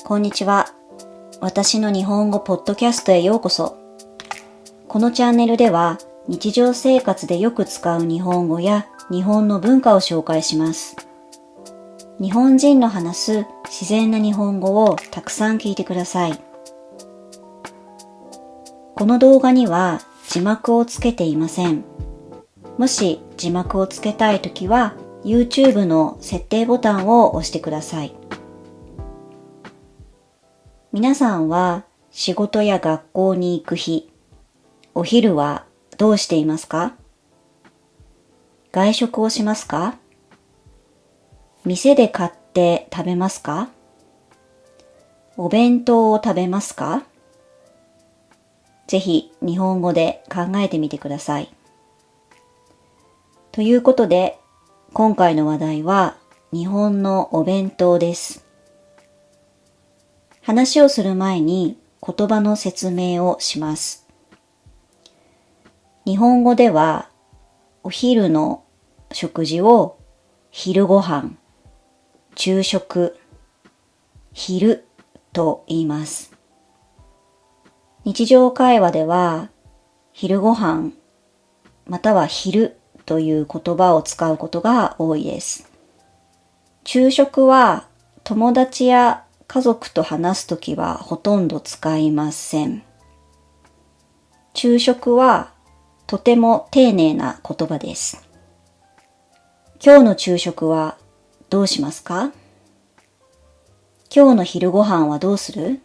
こんにちは。私の日本語ポッドキャストへようこそ。このチャンネルでは日常生活でよく使う日本語や日本の文化を紹介します。日本人の話す自然な日本語をたくさん聞いてください。この動画には字幕をつけていません。もし字幕をつけたいときは YouTube の設定ボタンを押してください。皆さんは仕事や学校に行く日、お昼はどうしていますか？外食をしますか？店で買って食べますか？お弁当を食べますか？ぜひ日本語で考えてみてください。ということで、今回の話題は日本のお弁当です。話をする前に言葉の説明をします。日本語ではお昼の食事を昼ご飯、昼食、昼と言います。日常会話では昼ご飯または昼という言葉を使うことが多いです。昼食は友達や家族と話すときはほとんど使いません。昼食はとても丁寧な言葉です。今日の昼食はどうしますか？今日の昼ご飯はどうする？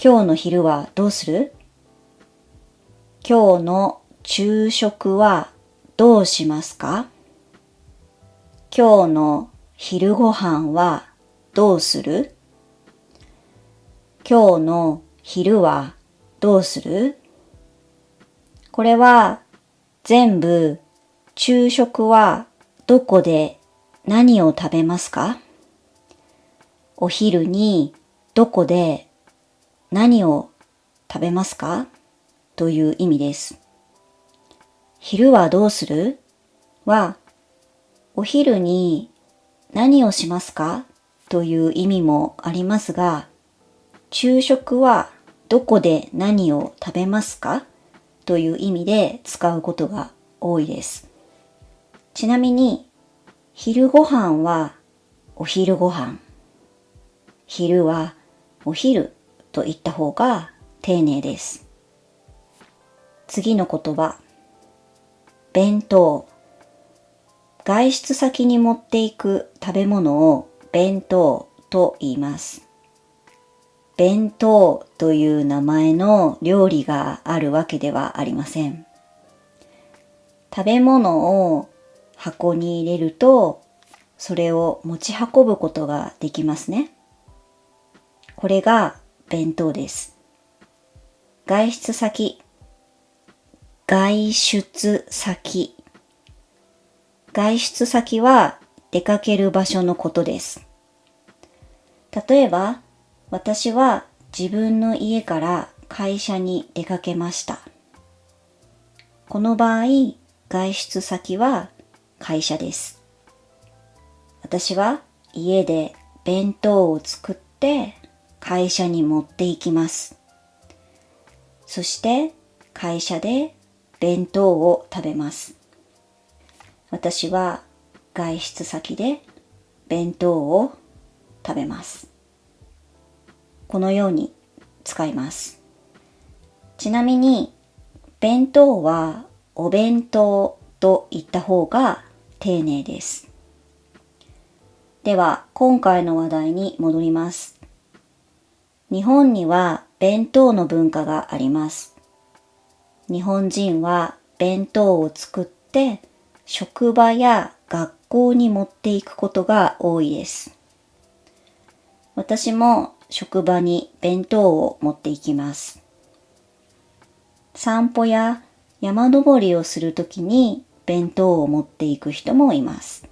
今日の昼はどうする？今日の昼食はどうしますか？今日の昼ご飯はどうする？今日の昼はどうする？これは全部昼食はどこで何を食べますか？お昼にどこで何を食べますか？という意味です。昼はどうする？はお昼に何をしますか？という意味もありますが、昼食はどこで何を食べますか？という意味で使うことが多いです。ちなみに、昼ご飯はお昼ご飯、昼はお昼と言った方が丁寧です。次の言葉、弁当。外出先に持っていく食べ物を弁当と言います。弁当という名前の料理があるわけではありません。食べ物を箱に入れると、それを持ち運ぶことができますね。これが弁当です。外出先、外出先。外出先は出かける場所のことです。例えば、私は自分の家から会社に出かけました。この場合、外出先は会社です。私は家で弁当を作って会社に持って行きます。そして会社で弁当を食べます。私は外出先で弁当を食べます。このように使います。ちなみに、弁当はお弁当と言った方が丁寧です。では、今回の話題に戻ります。日本には弁当の文化があります。日本人は弁当を作って職場や学校に持っていくことが多いです。私も職場に弁当を持っていきます。散歩や山登りをするときに弁当を持っていく人もいます。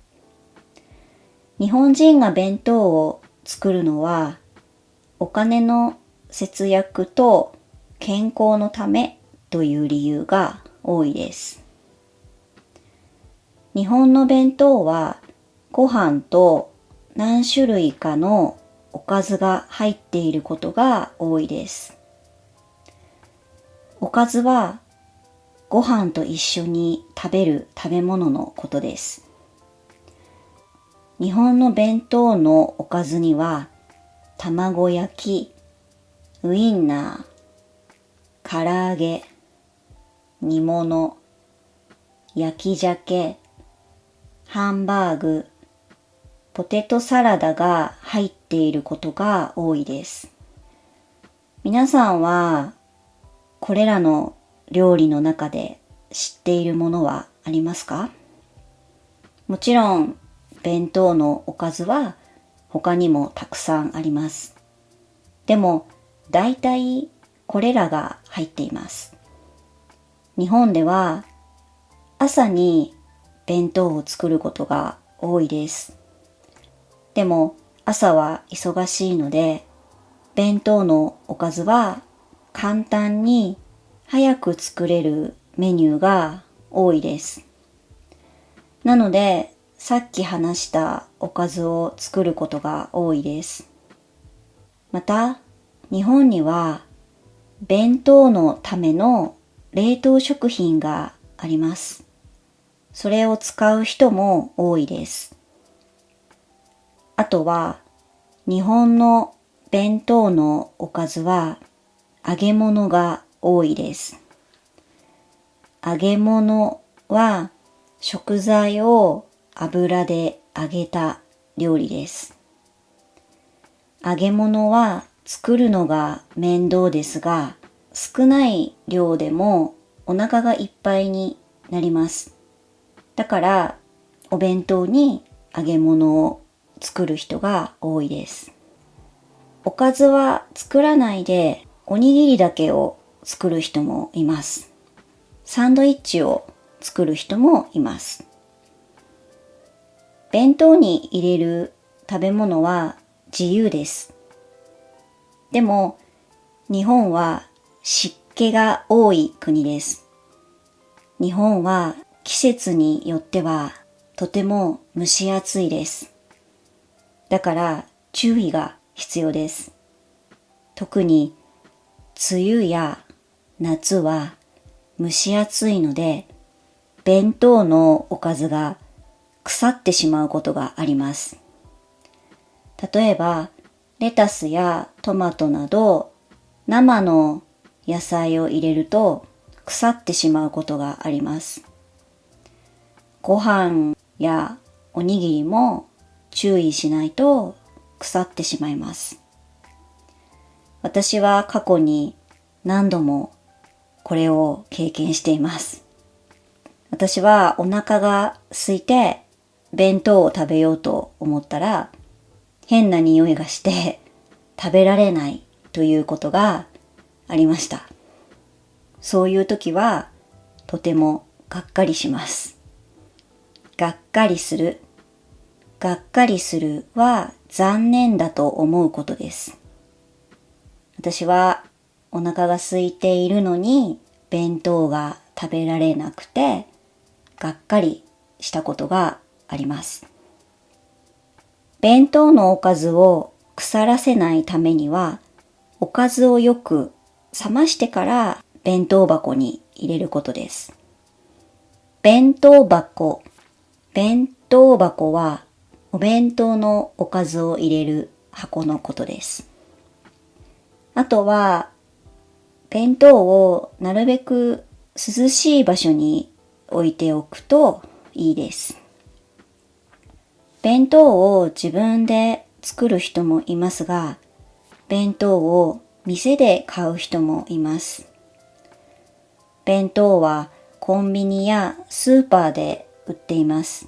日本人が弁当を作るのはお金の節約と健康のためという理由が多いです。日本の弁当はご飯と何種類かのおかずが入っていることが多いです。おかずはご飯と一緒に食べる食べ物のことです。日本の弁当のおかずには卵焼き、ウインナー、唐揚げ、煮物、焼き鮭、ハンバーグ、ポテトサラダが入っていることが多いです。皆さんはこれらの料理の中で知っているものはありますか？もちろん弁当のおかずは他にもたくさんあります。でも大体これらが入っています。日本では朝に弁当を作ることが多いです。でも朝は忙しいので、弁当のおかずは簡単に早く作れるメニューが多いです。なので、さっき話したおかずを作ることが多いです。また、日本には弁当のための冷凍食品があります。それを使う人も多いです。あとは、日本の弁当のおかずは揚げ物が多いです。揚げ物は食材を油で揚げた料理です。揚げ物は作るのが面倒ですが、少ない量でもお腹がいっぱいになります。だからお弁当に揚げ物を作る人が多いです。おかずは作らないでおにぎりだけを作る人もいます。サンドイッチを作る人もいます。弁当に入れる食べ物は自由です。でも日本は湿気が多い国です。日本は季節によってはとても蒸し暑いです。だから注意が必要です。特に梅雨や夏は蒸し暑いので、弁当のおかずが腐ってしまうことがあります。例えば、レタスやトマトなど生の野菜を入れると腐ってしまうことがあります。ご飯やおにぎりも注意しないと腐ってしまいます。私は過去に何度もこれを経験しています。私はお腹が空いて弁当を食べようと思ったら変な匂いがして食べられないということがありました。そういう時はとてもがっかりします。がっかりする。がっかりするは残念だと思うことです。私はお腹が空いているのに弁当が食べられなくてがっかりしたことがあります。弁当のおかずを腐らせないためには、おかずをよく冷ましてから弁当箱に入れることです。弁当箱はお弁当のおかずを入れる箱のことです。あとは弁当をなるべく涼しい場所に置いておくといいです。弁当を自分で作る人もいますが、弁当を店で買う人もいます。弁当はコンビニやスーパーで売っています。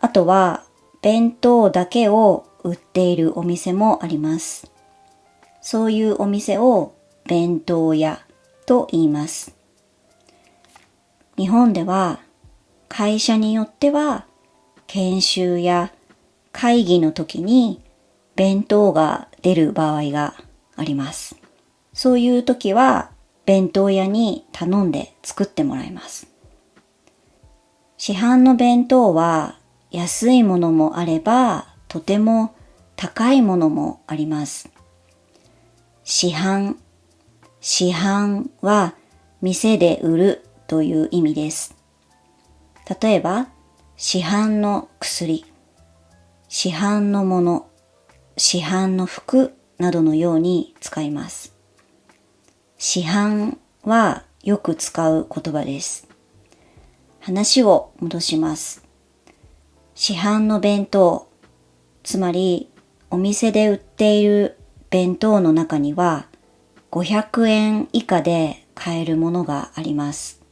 あとは弁当だけを売っているお店もあります。そういうお店を弁当屋と言います。日本では会社によっては研修や会議の時に弁当が出る場合があります。そういう時は弁当屋に頼んで作ってもらいます。市販の弁当は安いものもあればとても高いものもあります。市販。市販は店で売るという意味です。例えば、市販の薬、市販のもの、市販の服などのように使います。市販はよく使う言葉です。話を戻します。市販の弁当、つまりお店で売っている弁当の中には500円以下で買えるものがあります。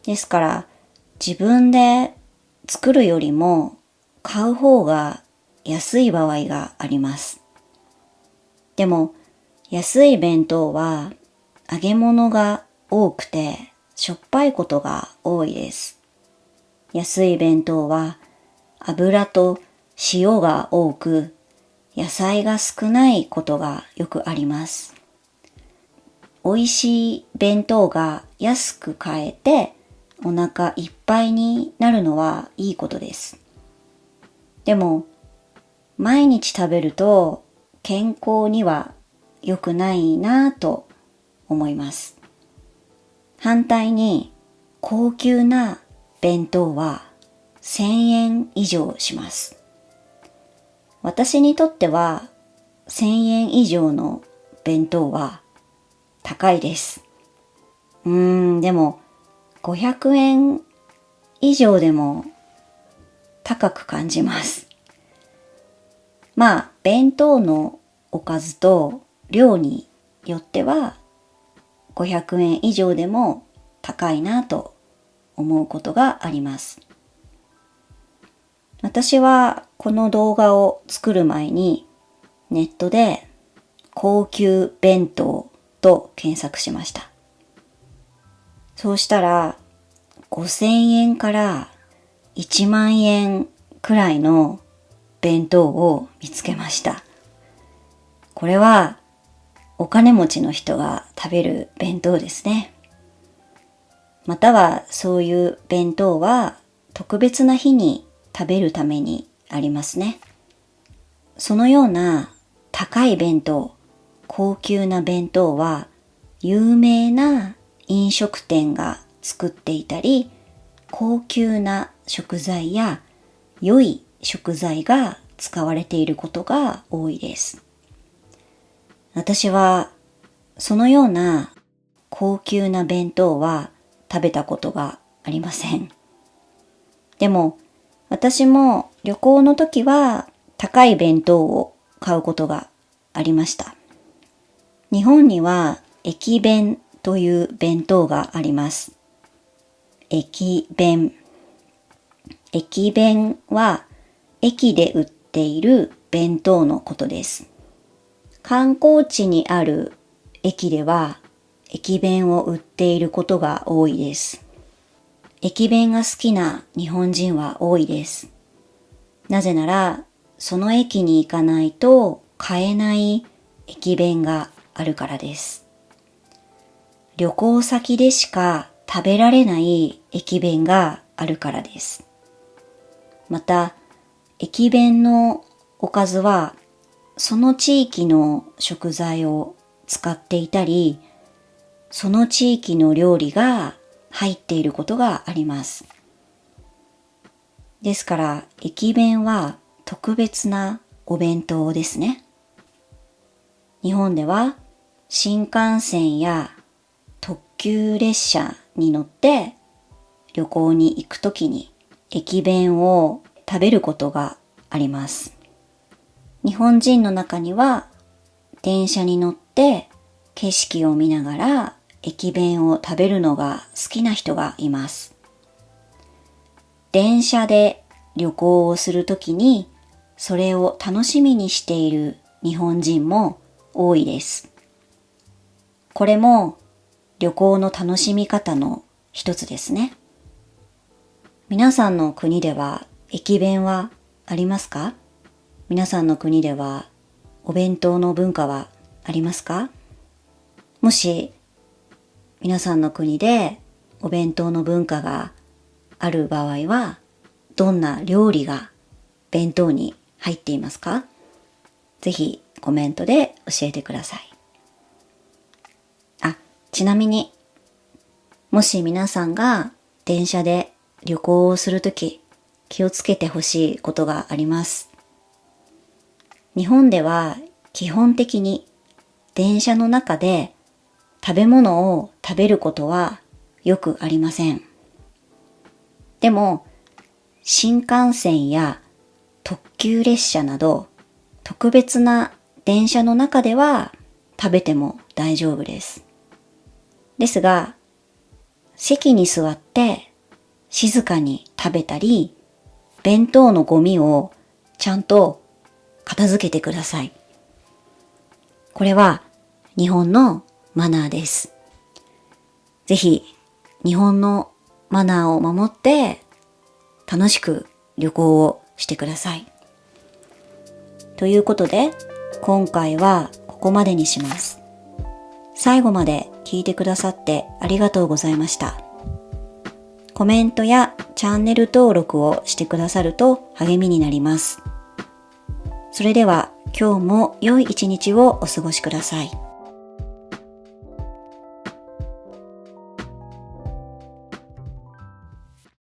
ですから自分で作るよりも買う方が安い場合があります。でも安い弁当は揚げ物が多くてしょっぱいことが多いです。安い弁当は油と塩が多く野菜が少ないことがよくあります。美味しい弁当が安く買えてお腹いっぱいになるのはいいことです。でも毎日食べると健康には良くないなぁと思います。反対に高級な弁当は1000円以上します。私にとっては1000円以上の弁当は高いです。でも500円以上でも高く感じます。まあ、弁当のおかずと量によっては500円以上でも高いなと思うことがあります。私はこの動画を作る前にネットで高級弁当と検索しました。そうしたら5000円から1万円くらいの弁当を見つけました。これはお金持ちの人が食べる弁当ですね。またはそういう弁当は特別な日に食べるためにありますね。そのような高い弁当、高級な弁当は有名な飲食店が作っていたり、高級な食材や良い食材が使われていることが多いです。私はそのような高級な弁当は食べたことがありません。でも私も旅行の時は高い弁当を買うことがありました。日本には駅弁という弁当があります。駅弁。駅弁は駅で売っている弁当のことです。観光地にある駅では駅弁を売っていることが多いです。駅弁が好きな日本人は多いです。なぜならその駅に行かないと買えない駅弁があるからです。旅行先でしか食べられない駅弁があるからです。また、駅弁のおかずはその地域の食材を使っていたり、その地域の料理が入っていることがあります。ですから、駅弁は特別なお弁当ですね。日本では新幹線や特急列車に乗って旅行に行くときに駅弁を食べることがあります。日本人の中には電車に乗って景色を見ながら駅弁を食べるのが好きな人がいます。電車で旅行をするときにそれを楽しみにしている日本人も多いです。これも旅行の楽しみ方の一つですね。皆さんの国では駅弁はありますか？皆さんの国ではお弁当の文化はありますか？もし皆さんの国でお弁当の文化がある場合はどんな料理が弁当に入っていますか？ぜひコメントで教えてください。ちなみに、もし皆さんが電車で旅行をするとき、気をつけてほしいことがあります。日本では基本的に電車の中で食べ物を食べることはよくありません。でも、新幹線や特急列車など特別な電車の中では食べても大丈夫です。ですが、席に座って静かに食べたり、弁当のゴミをちゃんと片付けてください。これは日本のマナーです。ぜひ日本のマナーを守って楽しく旅行をしてください。ということで、今回はここまでにします。最後まで聞いてくださってありがとうございました。コメントやチャンネル登録をしてくださると励みになります。それでは今日も良い一日をお過ごしください。